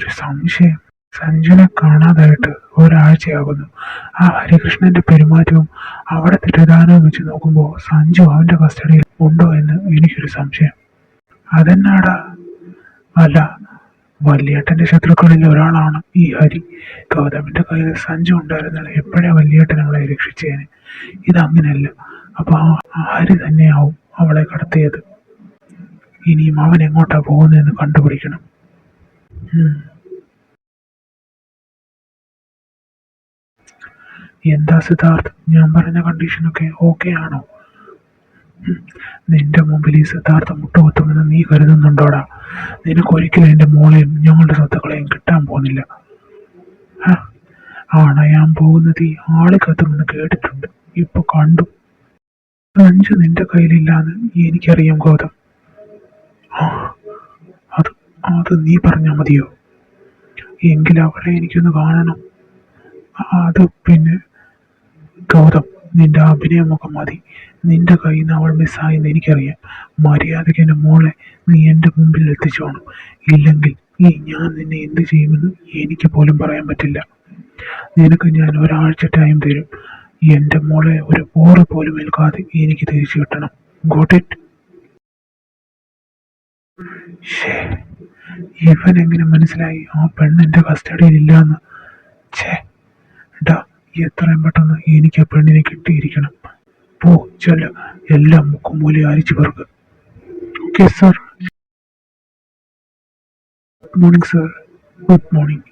എനിക്കൊരു സംശയം. സഞ്ജുനെ കാണാതായിട്ട് ഒരാഴ്ചയാകുന്നു. ആ ഹരികൃഷ്ണന്റെ പെരുമാറ്റവും അവിടുത്തെ വിധാനവും വെച്ച് നോക്കുമ്പോൾ സഞ്ജു അവന്റെ കസ്റ്റഡിയിൽ ഉണ്ടോ എന്ന് എനിക്കൊരു സംശയം. അതെന്നാടാ? അല്ല, വല്യേട്ടന്റെ ശത്രുക്കളിൽ ഒരാളാണ് ഈ ഹരി. ഗൗതമിന്റെ കയ്യിൽ സഞ്ജു ഉണ്ടായിരുന്നാൽ എപ്പോഴാ വല്യേട്ടൻ അവളെ രക്ഷിച്ചേനെ. ഇതങ്ങനെയല്ല. അപ്പൊ ആ ഹരി തന്നെയാവും അവളെ കടത്തിയത്. ഇനിയും അവൻ എങ്ങോട്ടാ പോകുന്നതെന്ന് കണ്ടുപിടിക്കണം. എന്താ സിദ്ധാർത്ഥ്, ഞാൻ പറഞ്ഞ കണ്ടീഷനൊക്കെ ഓക്കെ ആണോ? നിന്റെ മുമ്പിൽ ഈ സിദ്ധാർത്ഥ മുട്ടുകുത്തുമെന്ന് നീ കരുതുന്നുണ്ടോടാ? നിനക്കൊരിക്കലും എന്റെ മോളെയും ഞങ്ങളുടെ സ്വത്തുക്കളെയും കിട്ടാൻ പോകുന്നില്ല. അണയാൻ പോകുന്നത് ഈ ആള് കത്തുമെന്ന് കേട്ടിട്ടുണ്ട്. ഇപ്പൊ കണ്ടു. സഞ്ജു നിന്റെ കയ്യിലില്ലാന്ന് എനിക്കറിയാം ഗൗതം. അത് അത് നീ പറഞ്ഞാ മതിയോ? എങ്കിൽ അവളെ എനിക്കൊന്ന് കാണണം. അത് പിന്നെ ഗൗതം, നിന്റെ അഭിനയമൊക്കെ മതി. നിന്റെ കയ്യിൽ നിന്ന് അവൾ മിസ്സായെന്ന് എനിക്കറിയാം. മര്യാദയ്ക്ക് എൻ്റെ മോളെ നീ എൻ്റെ മുമ്പിൽ എത്തിച്ചോണം. ഇല്ലെങ്കിൽ ഞാൻ നിന്നെ എന്ത് ചെയ്യുമെന്ന് എനിക്ക് പോലും പറയാൻ പറ്റില്ല. നിനക്ക് ഞാൻ ഒരാഴ്ച ടൈം തരും. എൻ്റെ മോളെ ഒരു പോറ് പോലും ഏൽക്കാതെ എനിക്ക് തിരിച്ചു കിട്ടണം. Got it? ഇവൻ എങ്ങനെ മനസ്സിലായി ആ പെണ്ണ് എൻ്റെ കസ്റ്റഡിയിൽ ഇല്ലാന്ന്? എത്രയും പെട്ടെന്ന് എനിക്ക് ആ പെണ്ണിനെ കിട്ടിയിരിക്കണം. പോ, ചെല്ല, എല്ലാം മുക്കുമൂലി അരിച്ചു പേർക്ക്. Okay sir. Good morning sir. Good morning.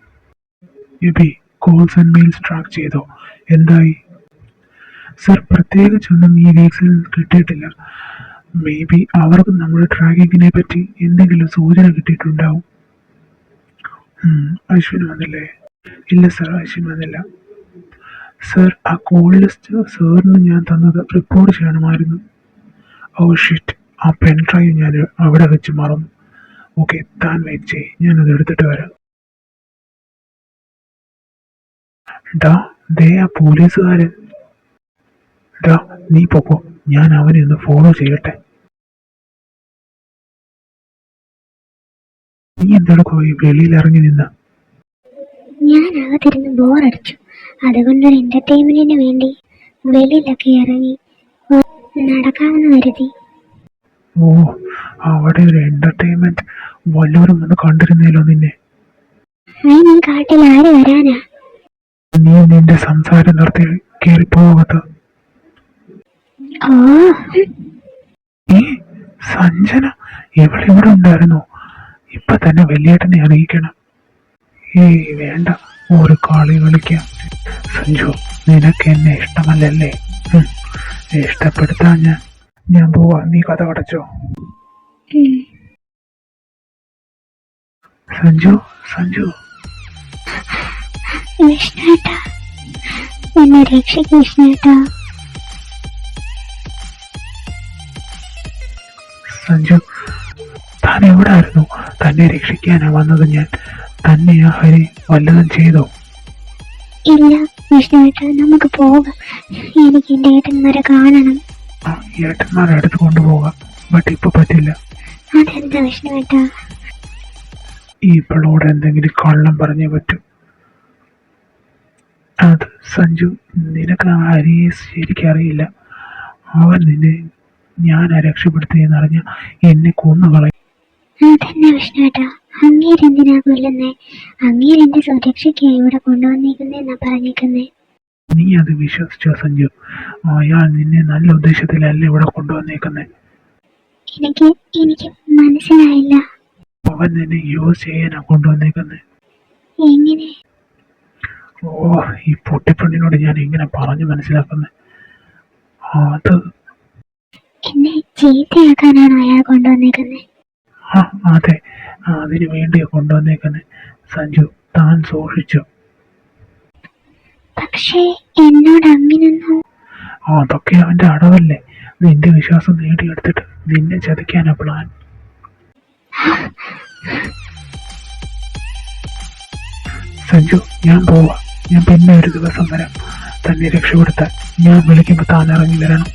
Eby, calls and mails track ചെയ്തോ? എന്തായി? സർ, പ്രത്യേകിച്ചൊന്നും ഈ വീക്സിൽ കിട്ടിയിട്ടില്ല. മേ ബി അവർക്ക് നമ്മുടെ ട്രാക്കിങ്ങിനെ പറ്റി എന്തെങ്കിലും സൂചന കിട്ടിയിട്ടുണ്ടാവും. അശ്വിൻ വന്നില്ലേ? ഇല്ല സർ, അശ്വിൻ വന്നില്ല. സർ, ആ കോൾ ലിസ്റ്റ് സാറിന് ഞാൻ തന്നത് റിപ്പോർട്ട് ചെയ്യണമായിരുന്നു. ഓ ഷിറ്റ്, ആ പെൻ ഡ്രൈവ് ഞാൻ അവിടെ വെച്ച് മറന്നു. ഓക്കെ, താൻ വെയിറ്റ് ചെയ്യ്, ഞാനത് എടുത്തിട്ട് വരാം. ദേ ആ പോലീസുകാരൻ. നീ പൊക്കോ, ഞാൻ അവനെ ഒന്ന് ഫോളോ ചെയ്യട്ടെ. നീ എന്തെടുക്കോ ഈ വെളിയിൽ ഇറങ്ങി നിന്ന? ഞാൻ അകത്തിരുന്ന് ബോറടിച്ചു. അതുകൊണ്ടൊരു എന്റർടൈൻമെന്റിന് വേണ്ടി വെളിയിലൊക്കെ ഇറങ്ങി നടക്കാമെന്ന് കരുതി. ഓ, അവിടെ ഒരു എന്റർടൈൻമെന്റ്. വല്ലവരും ഒന്ന് കണ്ടിരുന്നേലോ നിന്നെ. ഈ കാട്ടിൽ ആര് വരാനാ? നീ നിന്റെ സംസാരം നിർത്തി കേറിപ്പോകത്ത്. സഞ്ജന, ഇവളിവിടെ ഉണ്ടായിരുന്നോ? ഇപ്പൊ തന്നെ വല്യേട്ടനെ അറിയിക്കണം. വേണ്ട, ഒരു കളി കളിക്കാം. സഞ്ജു, നിനക്ക് എന്നെ ഇഷ്ടമല്ലല്ലേ? ഇഷ്ടപ്പെടുത്താൻ ഞാൻ പോവാ. നീ കഥ കടച്ചോ? സഞ്ജു, സഞ്ജു. വിഷ്ണുട്ടാ, എന്നെ രക്ഷിക്ക് വിഷ്ണുട്ടാ. സഞ്ജു, താൻ എവിടെ ആയിരുന്നു? തന്നെ രക്ഷിക്കാനാ വന്നത് ഞാൻ. തന്നെ ആ ഹരി വല്ലതും ചെയ്തോ? ഇല്ല വിഷ്ണുട്ടാ, നമുക്ക് പോകാം. എനിക്ക് എന്റെ ഏട്ടന്മാരെ കാണണം. ഏട്ടന്മാരെ അടുത്ത് കൊണ്ടുപോകാം. ബട്ട് ഇപ്പൊ പറ്റില്ല. അതെന്താ വിഷ്ണുട്ടാ? ഇവളോട് എന്തെങ്കിലും കള്ളം പറഞ്ഞേ പറ്റൂ. അത് സഞ്ജു, നിനക്ക് ആ ഹരിയെ ശരിക്കും അറിയില്ല. അവൻ നിന്നെ ഞാനാ രക്ഷപ്പെടുത്തിയെന്നറിഞ്ഞ എന്നെ കൊന്നുകളയും. അതന്നെ വിഷ്ണുട്ടാ, അങ്ങേരെന്തിനാ കൊല്ലുന്നേ? അങ്ങേരെന്റെ സുരക്ഷയ്ക്കായി ഇവിടെ കൊണ്ടുവന്നേക്കുന്നെന്നാ പറഞ്ഞേക്കുന്നേ. നീ അത് വിശ്വസിച്ചോ സഞ്ജു? അയാൾ നിന്നെ നല്ല ഉദ്ദേശത്തിലല്ല ഇവിടെ കൊണ്ടുവന്നേക്കുന്നേ. എനിക്ക് മനസ്സിലായില്ല. അവൻ നിന്നെ യൂസ് ചെയ്യാനാ കൊണ്ടുവന്നേക്കുന്നേ. എങ്ങനെ? ഈ പൊട്ടിപ്പെണ്ണിനോട് ഞാൻ എങ്ങനെ പറഞ്ഞു മനസ്സിലാക്കുന്നേ? അത് എന്നെ ചീത്തയാക്കാനാണ് അയാൾ കൊണ്ടുവന്നേക്കുന്നേ. അതെ, അതിനു വേണ്ടിയാ കൊണ്ടുവന്നേക്കുന്നേ. സഞ്ജു, താൻ സൂക്ഷിച്ചു. പക്ഷേ എന്നോട് അങ്ങനൊന്നും. അതൊക്കെ അവന്റെ അടവല്ലേ. നിന്റെ വിശ്വാസം നേടിയെടുത്തിട്ട് നിന്നെ ചതിക്കാനാ പ്ലാൻ. സഞ്ജു, ഞാൻ പോവാ. ഞാൻ പിന്നെ ഒരു ദിവസം വരാം തന്നെ രക്ഷപ്പെടുത്താൻ. ഞാൻ വിളിക്കുമ്പോ താൻ ഇറങ്ങി വരണം.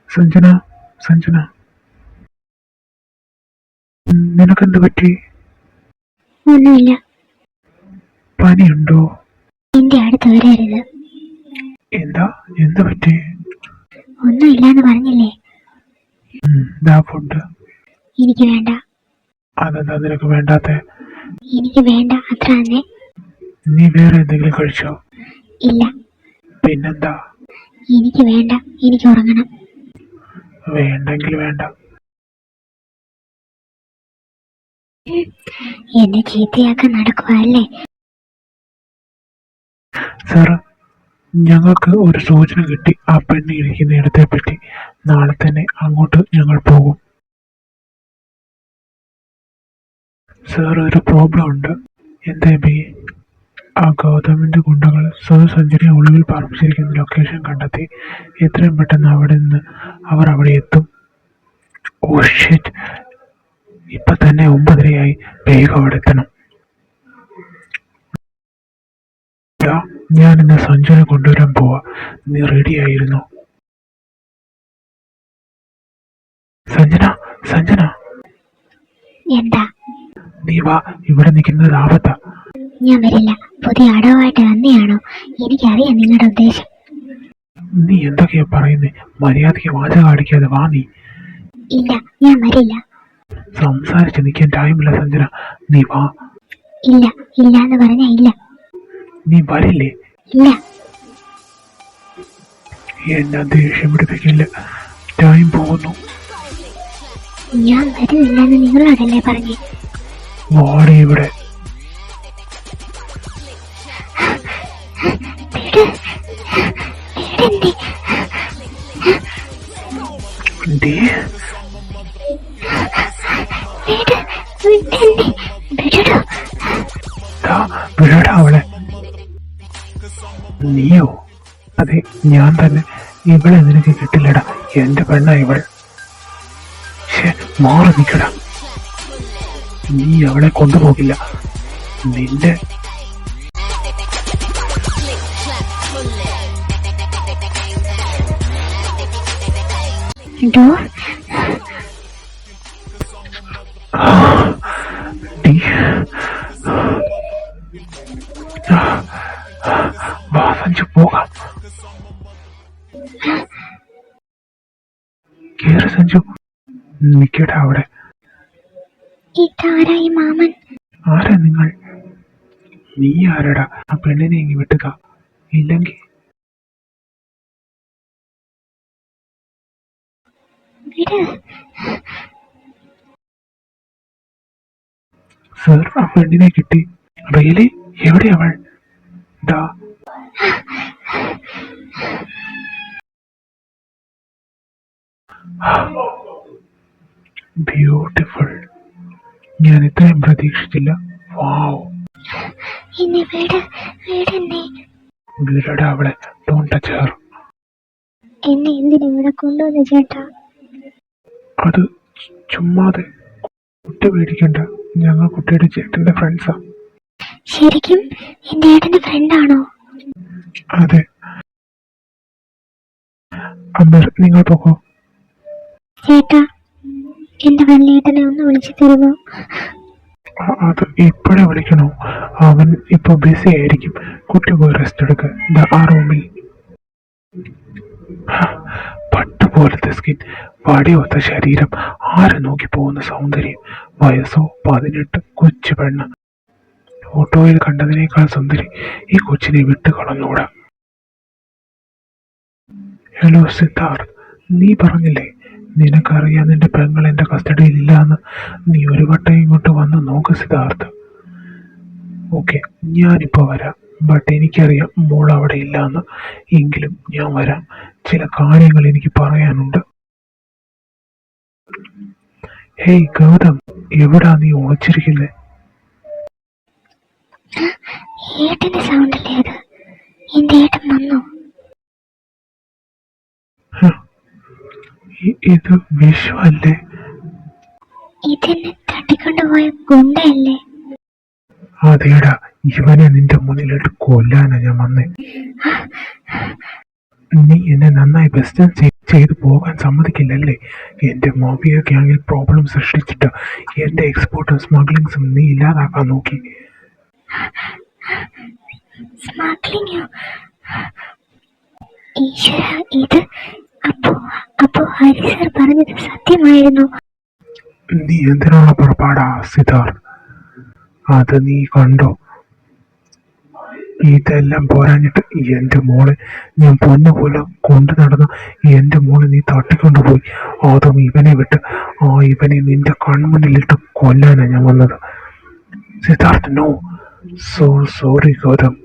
സഞ്ജന, സഞ്ജന. നിനക്കെന്ത് പറ്റി? ഒന്നുമില്ല. പനിയുണ്ടോ? എന്റെ അടുത്ത് വരരുത്. എന്താ? എന്ത് പറ്റി? ഒന്നുമില്ലാന്ന് പറഞ്ഞില്ലേ? ദാ ഫുഡ്. എനിക്ക് വേണ്ട. അതെന്താ നിനക്ക് വേണ്ടാത്തെ? എനിക്ക് വേണ്ട, അത്ര തന്നെ. നീ വേറെ എന്തെങ്കിലും കഴിച്ചോ? ഇല്ല. പിന്നെന്താ? എനിക്ക് വേണ്ട, എനിക്ക് ഉറങ്ങണം. വേണ്ടെങ്കിൽ വേണ്ട. എന്നെ ചീത്തയാക്കാൻ നടക്കുക അല്ലേ? സാറ്, ഞങ്ങൾക്ക് ഒരു സൂചന കിട്ടി ആ പെണ്ണ് ഇരിക്കുന്ന ഇടത്തെ പറ്റി. നാളെ തന്നെ അങ്ങോട്ട് ഞങ്ങൾ പോകും. സാർ, ഒരു പ്രോബ്ലം ഉണ്ട്. എന്താ ബി? ആ ഗൗതമിന്റെ ഗുണ്ടകൾ സർ സഞ്ജുനെ ഒളിവിൽ പാർപ്പിച്ചിരിക്കുന്ന ലൊക്കേഷൻ കണ്ടെത്തി. എത്രയും പെട്ടെന്ന് അവിടെ നിന്ന് അവർ അവിടെ എത്തും. ഓ ഷിറ്റ്, ഇപ്പൊ തന്നെ 9:30 വേഗം അവിടെ എത്തണം. ഞാൻ ഇന്ന് സഞ്ജുനെ കൊണ്ടുവരാൻ പോവാ. നീ റെഡി ആയിരുന്നു? സഞ്ജന, സഞ്ജന, എന്താ? നീ വാ, ഇവിടെ നിൽക്കുന്നത് ആപത്താ. ഞാൻ വരില്ല. പുതിയ അടവായിട്ട് തന്നെയാണോ? എനിക്കറിയാം നിങ്ങളുടെ ഉദ്ദേശം. നീ എന്തൊക്കെയാ പറയുന്നേ? മര്യാദയ്ക്ക് വാചകം അടിക്കാതെ വാ. നീ ഇല്ല, ഞാൻ വരില്ല. സംസാരിച്ച് നിൽക്കാൻ ടൈമില്ല സഞ്ജന, നീ വാ. ഇല്ല, ഇല്ല എന്ന് പറഞ്ഞാ ഇല്ല. നീ വരില്ലേ? ഇല്ല. എന്നെ ദേഷ്യം പിടിപ്പിക്കില്ല. ടൈം പോകുന്നു. ഞാൻ വരുന്നില്ലെന്ന് നിങ്ങളോടല്ലേ പറഞ്ഞേ? വാടി ഇവിടെ. വിടടാ അവളെ. നീയോ? അതെ, ഞാൻ തന്നെ. ഇവളെ നിനക്ക് കിട്ടില്ലടാ. എന്റെ പെണ്ണ ഇവൾ. മാറി നിൽക്കടാ. നീ അവളെ കൊണ്ടുപോകില്ല. നിന്റെ വാ സഞ്ജു, പോകാം. കേറ് സഞ്ജു. നിക്കടാ അവിടെ. ഇതാരായി മാമൻ? ആരാ നിങ്ങൾ? നീ ആരടാ? ആ പെണ്ണിനെ ഇങ്ങി വിട്ടുക. ഇല്ലെങ്കിൽ സർ, ആ പെണ്ണിനെ കിട്ടി. റിയലി? എവിടെ അവൾ? ദാ. ബ്യൂട്ടിഫുൾ. ഞാൻ ഇത്രയും പ്രതീക്ഷിച്ചില്ല. വാവ്. വിടടാ അവളെ. Don't touch Har. എന്നെ എന്തിനാ ഇവിടെ കൊണ്ടുവന്ന ചേട്ടാ? അത് ചുമ്മാതെ. കുട്ടി പേടിക്കണ്ട, ഞങ്ങൾ കുട്ടിയുടെ ചേട്ടന്റെ ഫ്രണ്ട്സാ. ശരിക്കും എന്റെ ഏട്ടന്റെ ഫ്രണ്ടാണോ? അതെ. അമീർ, നിങ്ങൾ പോകോ. ചേട്ടാ, എന്റെ വല്യേട്ടനെ ഒന്ന് വിളിച്ചു തരുമോ? അത് ഇപ്പോഴേ വിളിക്കണോ? അവൻ ഇപ്പൊ ബിസി ആയിരിക്കും. കുട്ടി പോയി റെസ്റ്റ് എടുക്ക. ആ റൂമിൽ. പട്ടുപോലത്തെ സ്കിൻ, വടിയൊത്ത ശരീരം, ആരെ നോക്കി പോകുന്ന സൗന്ദര്യം. വയസ്സോ 18, കൊച്ചു പെണ്ണ്. ഫോട്ടോയിൽ കണ്ടതിനേക്കാൾ സുന്ദരി. ഈ കൊച്ചിനെ വിട്ടുകളഞ്ഞൂടാ. ഹലോ സിദ്ധാർത്ഥ്, നീ പറഞ്ഞില്ലേ നിനക്കറിയാം നിന്റെ പെങ്ങൾ എന്റെ കസ്റ്റഡിയിൽ ഇല്ലാന്ന്? നീ ഒരു വട്ടം ഇങ്ങോട്ട് വന്ന് നോക്ക് സിദ്ധാർത്ഥ്. ഓക്കെ, ഞാനിപ്പോ വരാം. ബട്ട് എനിക്കറിയാം മോൾ അവിടെ ഇല്ലാന്ന്. എങ്കിലും ഞാൻ വരാം. ചില കാര്യങ്ങൾ എനിക്ക് പറയാനുണ്ട്. ഹേയ് ഗൗതം, എവിടാ നീ ഒളിച്ചിരിക്കുന്നേ? ഏട്ടന്റെ സൗണ്ടല്ലേ അത്? എന്റെ ഏട്ടൻ വന്നു. ഇത് വിഷു അല്ലേ? ഇതെന്നെ തട്ടിക്കൊണ്ടുപോയ ഗുണ്ടയല്ലേ? അതേടാ, ഇവനെ നിന്റെ മുന്നിലിട്ട് കൊല്ലാനാ ഞാൻ വന്നേ. നീ എന്നെ നന്നായി ബെസ്റ്റ് ചെയ്തു പോകാൻ സമ്മതിക്കില്ലല്ലേ? എൻ്റെ മാഫിയ ഗ്യാങ്ങിൽ പ്രോബ്ലം സൃഷ്ടിച്ചിട്ട് എൻ്റെ എക്സ്പോർട്ടും സ്മഗ്ലിങ്സും നീ ഇല്ലാതാക്കാൻ നോക്കി. സ്മഗ്ലിങ്ങോ? ഈശ്വര, ഇത് അപ്പോ അപ്പോ ഹരി സർ പറഞ്ഞത് സത്യമായിരുന്നു. നീ എന്തിനുള്ള പുറപ്പാടാ സിദ്ധാർത്ഥ്? അത് നീ കണ്ടോ? ഇതെല്ലാം പോരാഞ്ഞിട്ട് എൻ്റെ മോളെ ഞാൻ പൊന്നുപോലെ കൊണ്ടു നടന്ന എൻ്റെ മോളെ നീ തട്ടിക്കൊണ്ടുപോയി. അതും ഇവനെ വിട്ട്. ഇവനെ നിന്റെ കൺമുന്നിലിട്ട് കൊല്ലാനാ ഞാൻ വന്നത്. Siddharth, no. So sorry Gautham.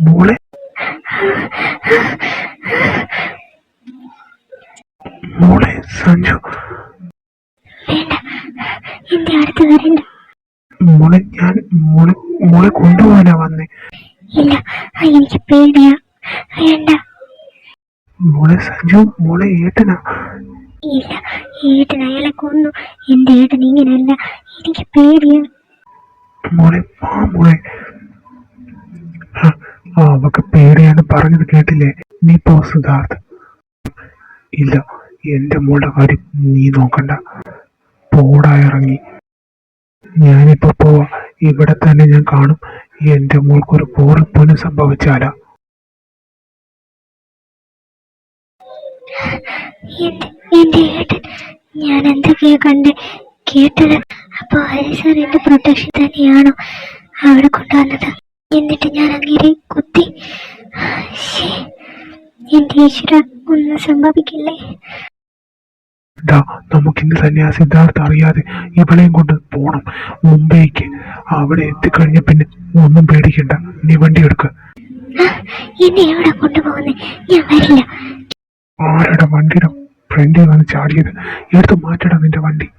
മോളെ മോളെ സഞ്ജു, വേണ്ട, എന്റെ അടുത്ത് വരണ്ട. മോളെ ഞാൻ മോളെ കൊണ്ടുപോകാനാ വന്നേ. ഇല്ല, എനിക്ക് പേടിയാ. വേണ്ട. മോളെ സഞ്ജു, മോളെ ഏട്ടനാ. ഇല്ല, ഏട്ടൻ അയാളെ കൊന്നു. എന്റെ ഏട്ടൻ ഇങ്ങനെയല്ല. എനിക്ക് പേടിയാ. മോളെ വാ മോളെ. അവക്ക് പേടിയാന്ന് പറഞ്ഞത് കേട്ടില്ലേ? നീ പോ സിദ്ധാർത്ഥ്. ഇല്ല, എന്റെ മോളുടെ കാര്യം നീ നോക്കണ്ട. പോടാ ഇറങ്ങി. ഞാനിപ്പോ പോവാ. ഇവിടെ തന്നെ ഞാൻ കാണും. എന്റെ മോൾക്കൊരു പോലും സംഭവിച്ചാലാ. എന്റെ ഏട്ടൻ, ഞാൻ എന്തൊക്കെയാ കേട്ടത്? അപ്പൊ ഹരി സാർ എന്റെ പ്രൊട്ടക്ഷൻ തന്നെയാണോ അവിടെ കൊണ്ടുവന്നത്? എന്നിട്ട് ഞാൻ അങ്ങനെ കുത്തി. എന്റെ ഈശ്വര, ഒന്നും സംഭവിക്കില്ലേ? നമുക്കിന്ന് തന്നെ ആ സിദ്ധാർത്ഥ അറിയാതെ ഇവളെയും കൊണ്ട് പോണം മുംബൈക്ക്. അവിടെ എത്തിക്കഴിഞ്ഞ പിന്നെ ഒന്നും പേടിക്കണ്ട. നീ വണ്ടി എടുക്ക. എന്നെ എവിടെ കൊണ്ടുപോകുന്നേ? ഞാൻ വരില്ല. ആരുടെ വണ്ടിയുടെ ഫ്രണ്ടിൽ വന്ന് ചാടിയത്? എടുത്ത് മാറ്റണം നിന്റെ വണ്ടി.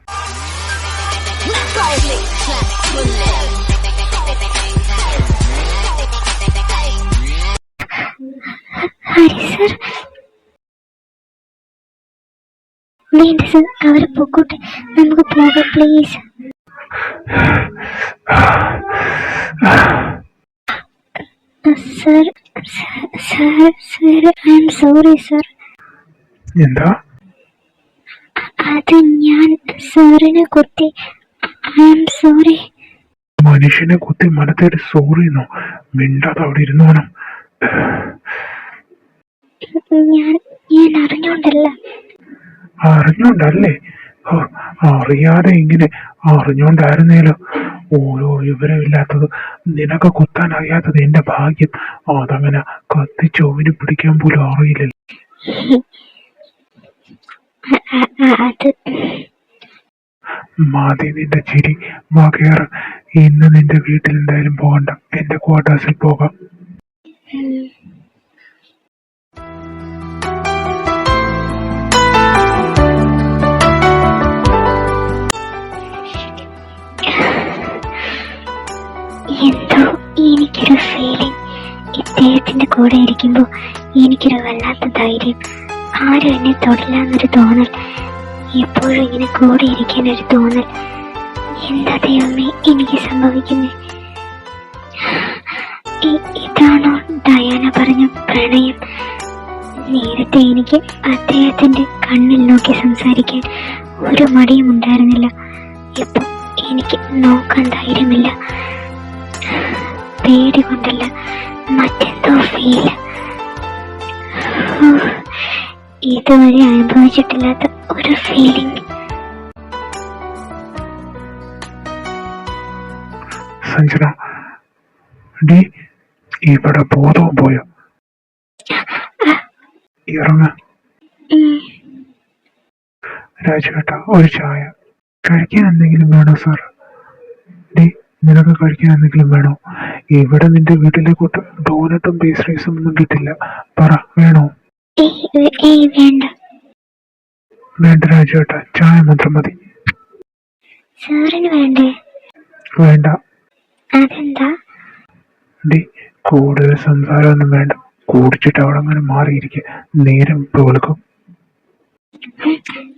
ഹരി സർ, വേണ്ട സർ, അവരെ പൊക്കോട്ടെ. നമുക്ക് പോകാം please. Sir sir sir I am sorry sir. എന്താ? അത് ഞാൻ സാറിനെ കുത്തി. I am sorry. മനുഷ്യനെ കുത്തി മനത്തേര് സോറിന്നോ? മിണ്ടാതെ അവിടെ ഇരുന്നോണം. ഞാൻ അറിഞ്ഞോണ്ടല്ല. അറിഞ്ഞോണ്ടല്ലേ? അറിയാതെ ഇങ്ങനെ അറിഞ്ഞോണ്ടായിരുന്നേലോ. ഓരോ വിവരമില്ലാത്തത്. നിനക്ക് കുത്താൻ അറിയാത്തത് എന്റെ ഭാഗ്യം. അതങ്ങനെ കത്തിച്ചോവിന് പിടിക്കാൻ പോലും അറിയില്ലല്ലോ. മതി നിന്റെ ചിരി. മകേറ്. ഇന്ന് നിന്റെ വീട്ടിൽ എന്തായാലും പോകണ്ട. എന്റെ ക്വാർട്ടേഴ്സിൽ പോകാം. എന്തോ എനിക്കൊരു ഫീലിംഗ്. ഇദ്ദേഹത്തിന്റെ കൂടെ ഇരിക്കുമ്പോ എനിക്കൊരു വല്ലാത്ത ധൈര്യം. ആരും എന്നെ തൊടില്ലാന്നൊരു തോന്നൽ. എപ്പോഴും ഇങ്ങനെ കൂടെ ഇരിക്കാനൊരു തോന്നൽ. എന്താ ദൈവമേ എനിക്ക് സംഭവിക്കുന്നേ? ഇതാണോ ഡയാന പറഞ്ഞ പ്രണയം? നേരത്തെ എനിക്ക് അദ്ദേഹത്തിന്റെ കണ്ണിൽ നോക്കി സംസാരിക്കാൻ ഒരു മടിയും ഉണ്ടായിരുന്നില്ല. ഇപ്പൊ എനിക്ക് നോക്കാൻ ധൈര്യമില്ല. പേടി കൊണ്ടല്ല, മറ്റെന്തോ ഫീല്. ഇതുവരെ അനുഭവിച്ചിട്ടില്ലാത്ത ഒരു ഫീലിംഗ്. സഞ്ജന, ഡി ഇവിടെ ബോധവും പോയോ? ഇറങ്ങ. രാജുവേട്ട, ഒരു ചായ. കഴിക്കാൻ എന്തെങ്കിലും വേണോ സാർ? ഡി, നിനക്ക് കഴിക്കാൻ എന്തെങ്കിലും വേണോ? ഇവിടെ നിന്റെ വീട്ടിലെ കൂട്ട് ഡോനറ്റും പേസ്ട്രീസും ഒന്നും കിട്ടില്ല. പറ, വേണോ? വേണ്ട. വേണ്ട രാജുവേട്ട, ചായ മാത്രം മതി. സാറിന് വേണ്ടേ? വേണ്ട. അതെന്താ? ഡി, കൂടുതൽ സംസാരമൊന്നും വേണ്ട. കുടിച്ചിട്ട് അവിടെ അങ്ങനെ മാറിയിരിക്കുക. നേരം ഇപ്പൊ വിളിക്കും.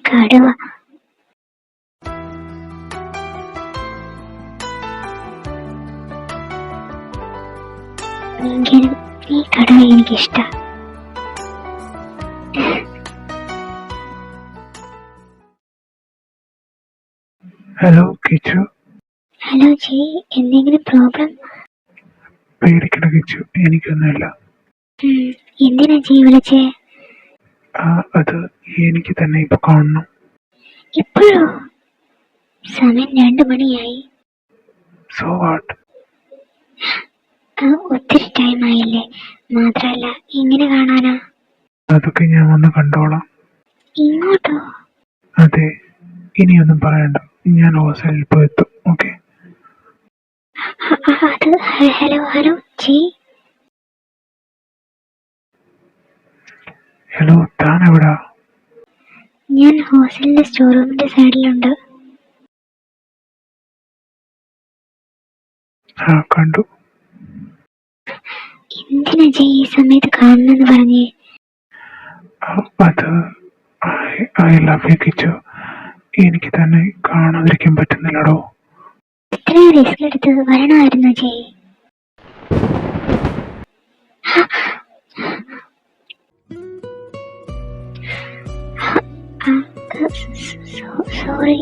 കടുവ. എങ്കിലും ഈ കട എനിക്കിഷ്ടം. ഹലോ കിച്ചു. ഹലോ ജി, എന്തെങ്കിലും പ്രോബ്ലം? പേടിക്കണ കിച്ചു, എനിക്കൊന്നുമില്ല. എന്തിനാ ജി വിളിച്ചേ? അത് എനിക്ക് തന്നെ ഇപ്പൊ കാണണം. ഇപ്പോഴോ? സമയം 2 മണിയായി. So what? ഒത്തിരി ടൈം ആയില്ലേ? മാത്രല്ല എങ്ങനെ കാണാനാ? അതൊക്കെ ഞാൻ വന്ന് കണ്ടോളാം. ഇങ്ങോട്ടോ? അതെ, ഇനിയൊന്നും പറയണ്ട, ഞാൻ ഹോസ്റ്റലിൽ പോയി എത്തും. ഓക്കെ. അത് ഹലോ ഹലോ ജി. ഹലോ, താൻ എവിടാ? ഞാൻ ഹോസ്റ്റലിന്റെ സ്റ്റോർ റൂമിന്റെ സൈഡിലുണ്ട്. കണ്ടു. എന്തിനാ ജി ഈ സമയത്ത് കാണണമെന്ന് പറഞ്ഞേ? അത് ഐ ലവ് യു കിച്ചു. എനിക്ക് തന്നെ കാണാതിരിക്കാൻ പറ്റുന്നില്ലടോ. ഇത്രയും റിസ്ക് എടുത്ത് വരണമായിരുന്നു ജി. സോറി.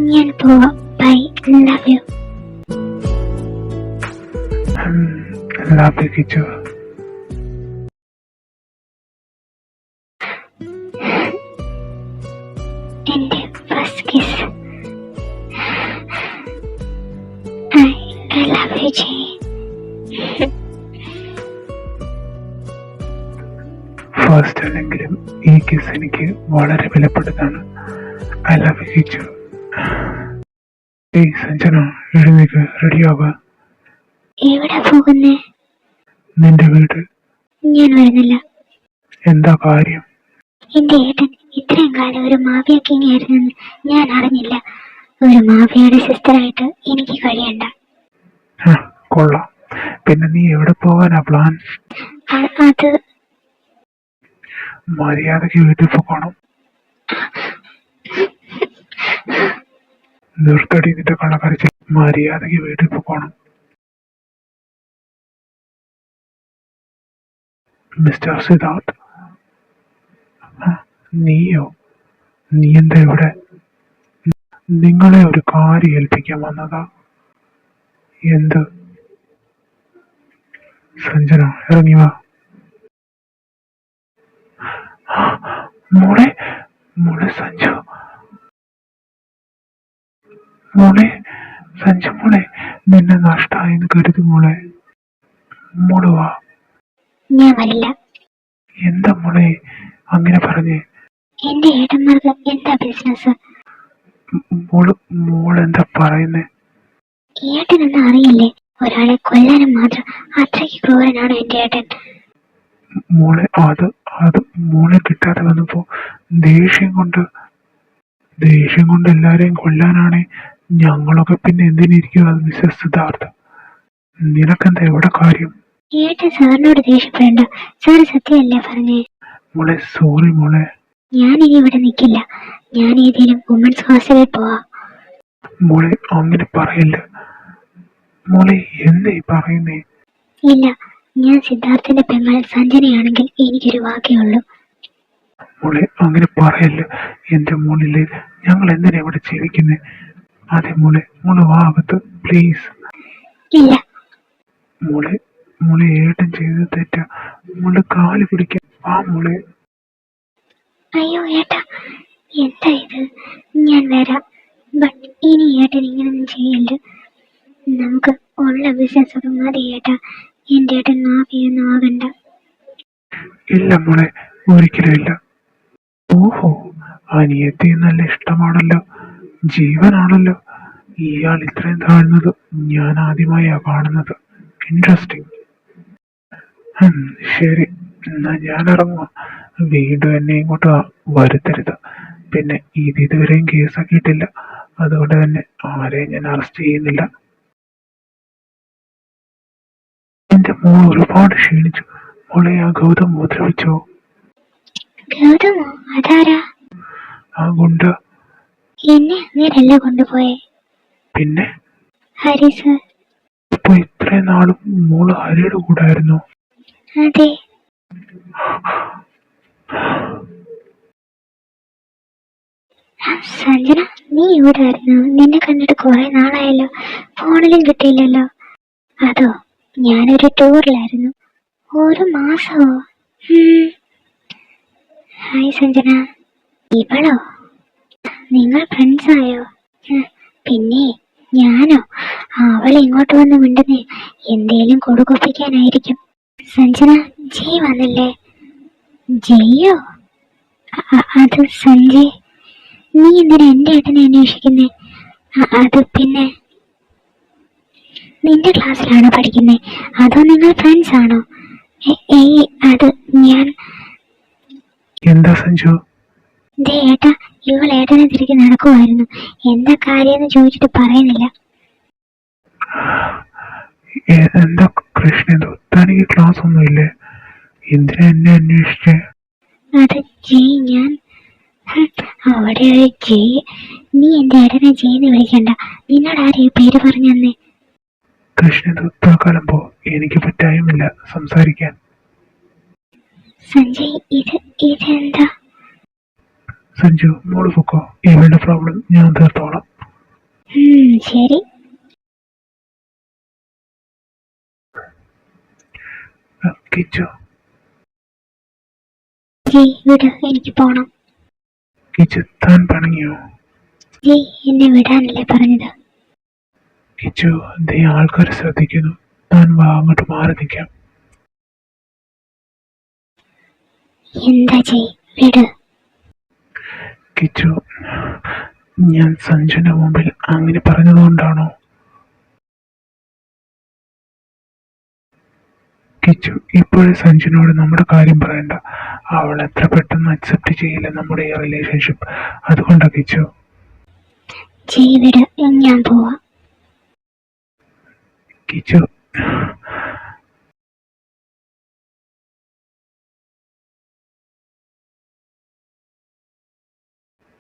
ഞാൻ പോവാം. Bye. Love you. Love you Kichu. എന്റെ first kiss. I love you ji. First അല്ലെങ്കിലും ഈ കിസ് എനിക്ക് വളരെ വിലപ്പെട്ടതാണ്. I love you Kichu. ഏയ് സഞ്ജന, എഴുന്നേക്ക്, റെഡിയാവുക. എവിടെ പോകുന്നേ? നിന്റെ വീട്. ഞാൻ വരുന്നില്ല. എന്താ കാര്യം? എന്റെ ഏട്ടൻ ഇത്രയും കാലം ഒരു മാഫിയ കിങ് ആയിരുന്നെന്ന് ഞാൻ അറിഞ്ഞില്ല. ഒരു മാഫിയയുടെ സിസ്റ്ററായിട്ട് എനിക്ക് കഴിയണ്ട. കൊള്ളാം. പിന്നെ നീ എവിടെ പോകാനാ പ്ലാൻ? അത് മര്യാദക്ക് വീട്ടിൽ പോകണം. നിർത്തടി നിന്റെ കള്ളക്കരച്ചിൽ. മര്യാദക്ക് വീട്ടിൽ പോകണം. മിസ്റ്റർ സിദ്ധാർത്ഥ്. നീയോ? നീ എന്താ ഇവിടെ? നിങ്ങളെ ഒരു കാര്യം ഏൽപ്പിക്കാൻ വന്നതാ. എന്ത്? സഞ്ജന, ഇറങ്ങി വാ. മോളെ, മോളെ സഞ്ജു. മോളെ സഞ്ജു, മോളെ നിന്നെ നഷ്ടായെന്ന് കരുതി മോളെ. മോള് വാ. ഞാൻ വരില്ല. എന്താ മോളെ അങ്ങനെ പറഞ്ഞേ? എന്റെ ഏട്ടന്മാർക്ക് എന്താ ബിസിനസ്? മോളെന്താ പറയുന്നേ? ഏട്ടനെന്ന് അറിയില്ലേ? ഒരാളെ കൊല്ലാനും മാത്രം അത്രയ്ക്ക് ക്രൂരനാണ് എന്റെ ഏട്ടൻ. മോളെ അത് മോളെ കിട്ടാതെ വന്നപ്പോ ദേഷ്യം കൊണ്ട് എല്ലാരെയും കൊല്ലാനാണേ ഞങ്ങളൊക്കെ പിന്നെ എന്തിനിരിക്കും? അത് മിസ്റ്റർ സിദ്ധാർത്ഥ്, നിനക്കെന്താ എവിടെ കാര്യം? ഏട്ടൻ സാറിനോട് ദേഷ്യപ്പെടണ്ട. സാറ് സത്യമല്ലേ പറഞ്ഞേ? മോളെ സോറി മോളെ. ഞാനിനി ഇവിടെ നിൽക്കില്ല. ഞാൻ ഏതെങ്കിലും വുമൻസ് ഹോസ്റ്റലിൽ പോവാ. മോളെ അങ്ങനെ പറയല്ല മോളെ. എന്താ ഈ പറയുന്നേ? ഇല്ല, ഞാൻ സിദ്ധാർത്ഥന്റെ പെങ്ങൾ സഞ്ജനയാണെങ്കിൽ എനിക്കൊരു വാക്കേ ഉള്ളൂ. മോളെ അങ്ങനെ പറയല്ല. എന്റെ മോളില് ഞങ്ങൾ എന്തിനാ ഇവിടെ ജീവിക്കുന്നേ? അതെ മോളെ, മോള് വാ അകത്ത് പ്ലീസ്. ഇല്ല മോളെ ഏട്ടൻ ചെയ്ത് തെറ്റാ. മോള് കാല് പിടിക്കാൻ വാ മോളെ. അയ്യോ ഏട്ടാ, എന്താ ഇത്? ഞാൻ വരാം. ബട്ട് ഇനി ഏട്ടൻ ഇങ്ങനൊന്നും ചെയ്യല്ല. നമുക്ക് ഉള്ള ബിസിനസ് ഒക്കെ മതി ഏട്ടാ. എന്റെ ഏട്ടൻ മാഫിയൊന്നും ആകണ്ട. ഇല്ല മോളെ, ഒരിക്കലും ഇല്ല. ഓഹോ, അനിയത്തി നല്ല ഇഷ്ടമാണല്ലോ, ജീവനാണല്ലോ. ഇയാൾ ഇത്രയും താഴ്ന്നത് ഞാൻ ആദ്യമായാ കാണുന്നത്. ഇൻട്രസ്റ്റിംഗ്. ശരി, എന്നാ ഞാൻ ഇറങ്ങുക. വീണ്ടും എന്നെ ഇങ്ങോട്ട് വരുത്തരുത്. പിന്നെ ഇതുവരെയും കേസാക്കിയിട്ടില്ല. അതുകൊണ്ട് തന്നെ ആരെയും ഞാൻ അറസ്റ്റ് ചെയ്യുന്നില്ല. എന്റെ മോൾ ഒരുപാട് ക്ഷീണിച്ചു. മോളെ ആ ഗൗതം ഉപദ്രവിച്ചോ? ഗൗതമോ? അതാരാ? ആ ഗുണ്ട. എന്നെ അങ്ങനെയല്ല കൊണ്ടുപോയെ. പിന്നെ? ഹരി സർ. അപ്പൊ ഇത്രയും നാളും മോള് ഹരിയുടെ കൂടെ ആയിരുന്നു? അതെ. സഞ്ജന, നീ ഇവിടെ ആയിരുന്നു? നിന്നെ കണ്ടിട്ട് കുറെ നാളായല്ലോ. ഫോണിലും കിട്ടിയില്ലല്ലോ. അതോ, ഞാനൊരു ടൂറിലായിരുന്നു. ഒരു മാസമോ? ഹായ് സഞ്ജന. ഇവളോ? നിങ്ങൾ ഫ്രണ്ട്സ് ആയോ? പിന്നെ ഞാനോ? അവൾ ഇങ്ങോട്ട് വന്ന് മിണ്ടുന്നേ എന്തേലും കൊടുക്കൊപ്പിക്കാനായിരിക്കും. സഞ്ജന, ജയ് വന്നില്ലേ? ജയ്യോ? അത് സഞ്ജയ്. നീ എന്തിനാ എന്റെ ഏട്ടനെ അന്വേഷിക്കുന്നേ? അത് പിന്നെ, നിന്റെ ക്ലാസ്സിലാണോ പഠിക്കുന്നേ? അതോ നിങ്ങൾ ഫ്രണ്ട്സ് ആണോ? അത് ഞാൻ. എന്താ സഞ്ജു? ദേ ഏട്ടാ, ഇവൾ ഏട്ടനെ തിരികെ നടക്കുമായിരുന്നു. എന്താ കാര്യമെന്ന് ചോദിച്ചിട്ട് പറയുന്നില്ല. എന്താ കൃഷ്ണ, തനിക്ക് ക്ലാസ് ഒന്നുമില്ലേ? എന്തിനാ എന്നെ അന്വേഷിച്ചേ? അത് ജയ്, ഞാൻ അവിടെ ഒരു ജയ്. നീ എന്റെ ഏട്ടനെ ജയ്ന്ന് വിളിക്കണ്ട. നിന്നോട് ആരും ഈ പേര് പറഞ്ഞു തന്നേ? കൃഷ്ണ, തൽക്കാലം പോ. എനിക്കിപ്പോ ടൈമില്ല സംസാരിക്കാൻ. സഞ്ജയ്, ഇതെന്താ? സഞ്ജു, മോള് പൊക്കോ. ഇവളുടെ പ്രോബ്ലം ഞാൻ തീർത്തോളാം. ശരി. കിച്ചു. ജയ് വിട്, എനിക്ക് പോണം. കിച്ചു, താൻ പണങ്ങിയോ? ജയ് എന്നെ വിടാനല്ലേ പറഞ്ഞത്? കിച്ചു, ദേ ആൾക്കാർ ശ്രദ്ധിക്കുന്നു. താൻ വാ, അങ്ങോട്ട് മാറി നിൽക്കാം. എന്താ ജയ്, വിട്. കിച്ചു, ഞാൻ സഞ്ജുവിന്റെ മുമ്പിൽ അങ്ങനെ പറഞ്ഞതുകൊണ്ടാണോ? കിച്ചു, ഇപ്പോഴും സഞ്ജുവിനോട് നമ്മുടെ കാര്യം പറയണ്ട. അവൾ എത്ര പെട്ടെന്ന് അക്സെപ്റ്റ് ചെയ്യില്ല നമ്മുടെ ഈ റിലേഷൻഷിപ്പ്. അതുകൊണ്ടാ കിച്ചു. ജയ് വിട്, ഞാൻ പോവാ. കിച്ചു,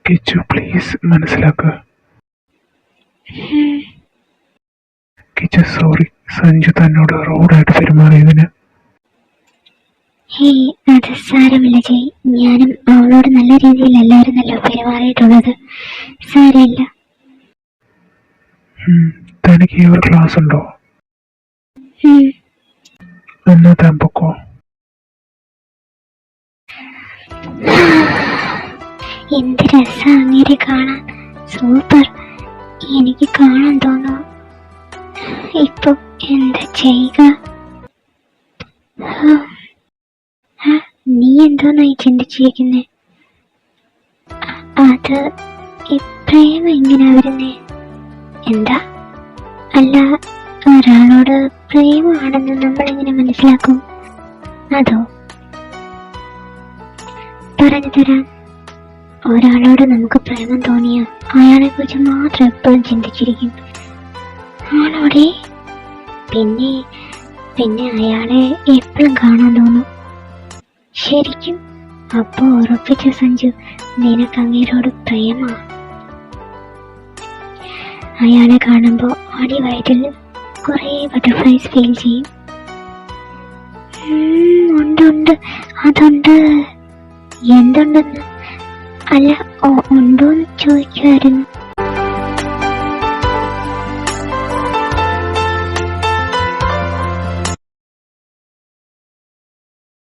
കിച്ചു പ്ലീസ് മനസ്സിലാക്കുക. കിച്ചു സോറി, സഞ്ജു തന്നോട് റോഡായിട്ട് പെരുമാറിയതിന്. ഹേയ്, അത് സാരമില്ല ജയ്. ഞാനും അവളോട് നല്ല രീതിയിലല്ലായിരുന്നല്ലോ പെരുമാറിയിട്ടുള്ളത്. സാരമില്ല. തനിക്ക് ഈ ഒരു ക്ലാസ് ഉണ്ടോ? എന്നാ താൻ പൊക്കോ. എന്ത് രസാ അങ്ങേരെ കാണാൻ. സൂപ്പർ. എനിക്ക് കാണാൻ തോന്നുന്നു. ഇപ്പൊ എന്താ ചെയ്യുക? നീ എന്തോന്നായി ചിന്തിച്ചിരിക്കുന്നേ? അത് പ്രേമം എങ്ങനെയാ വരുന്നേ? എന്താ? അല്ല, ഒരാളോട് പ്രേമമാണെന്ന് നമ്മളെങ്ങനെ മനസ്സിലാക്കും? അതോ? പറഞ്ഞു തരാം. ഒരാളോട് നമുക്ക് പ്രേമം തോന്നിയ അയാളെ കുറിച്ച് മാത്രം എപ്പോഴും ചിന്തിച്ചിരിക്കും. ആണോടെ? പിന്നെ അയാളെ എപ്പോഴും കാണാൻ തോന്നും. ശരിക്കും? അപ്പോ ഉറപ്പിച്ച സഞ്ജു, നിനക്ക് അങ്ങേരോട് പ്രേമാ? അയാളെ കാണുമ്പോ അടിവയറ്റിൽ കുറെ ബട്ടർഫ്ലൈസ് ഫീൽ ചെയ്യും. ഉണ്ട്, അതുണ്ട്. എന്തുണ്ടെന്ന്? അല്ല, ഉണ്ടോന്ന് ചോദിക്കുമായിരുന്നു.